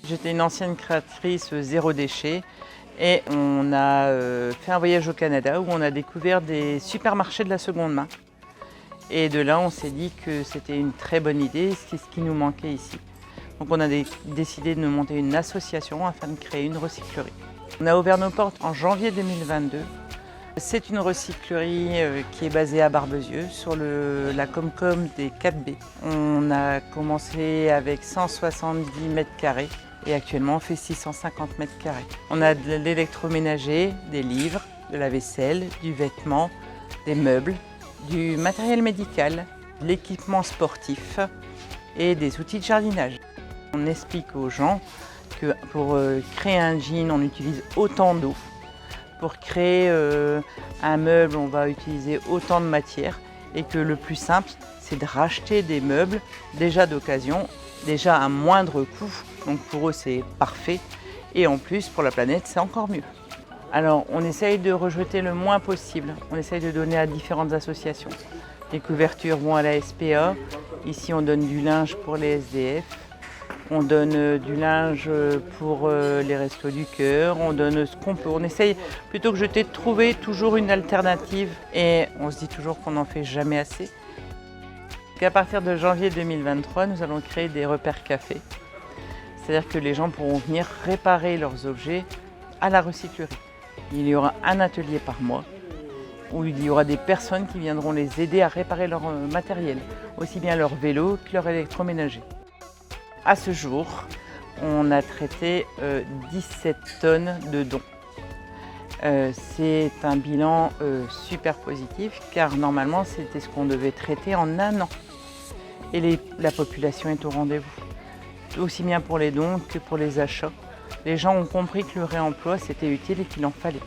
J'étais une ancienne créatrice zéro déchet et on a fait un voyage au Canada où on a découvert des supermarchés de la seconde main. Et de là, on s'est dit que c'était une très bonne idée, c'est ce qui nous manquait ici. Donc on a décidé de monter une association afin de créer une recyclerie. On a ouvert nos portes en janvier 2022. C'est une recyclerie qui est basée à Barbezieux, sur la Comcom des 4B. On a commencé avec 170 mètres carrés et actuellement on fait 650 mètres carrés. On a de l'électroménager, des livres, de la vaisselle, du vêtement, des meubles, du matériel médical, de l'équipement sportif et des outils de jardinage. On explique aux gens que pour créer un jean, on utilise autant d'eau. Pour créer un meuble, on va utiliser autant de matière et que le plus simple, c'est de racheter des meubles déjà d'occasion, déjà à moindre coût. Donc pour eux, c'est parfait. Et en plus, pour la planète, c'est encore mieux. Alors, on essaye de rejeter le moins possible. On essaye de donner à différentes associations. Les couvertures vont à la SPA. Ici, on donne du linge pour les SDF. On donne du linge pour les Restos du Cœur, on donne ce qu'on peut. On essaye plutôt que jeter de trouver toujours une alternative et on se dit toujours qu'on n'en fait jamais assez. À partir de janvier 2023, nous allons créer des repères cafés. C'est-à-dire que les gens pourront venir réparer leurs objets à la recyclerie. Il y aura un atelier par mois où il y aura des personnes qui viendront les aider à réparer leur matériel, aussi bien leur vélo que leur électroménager. À ce jour, on a traité 17 tonnes de dons. C'est un bilan super positif car normalement c'était ce qu'on devait traiter en un an. Et la population est au rendez-vous, aussi bien pour les dons que pour les achats. Les gens ont compris que le réemploi c'était utile et qu'il en fallait.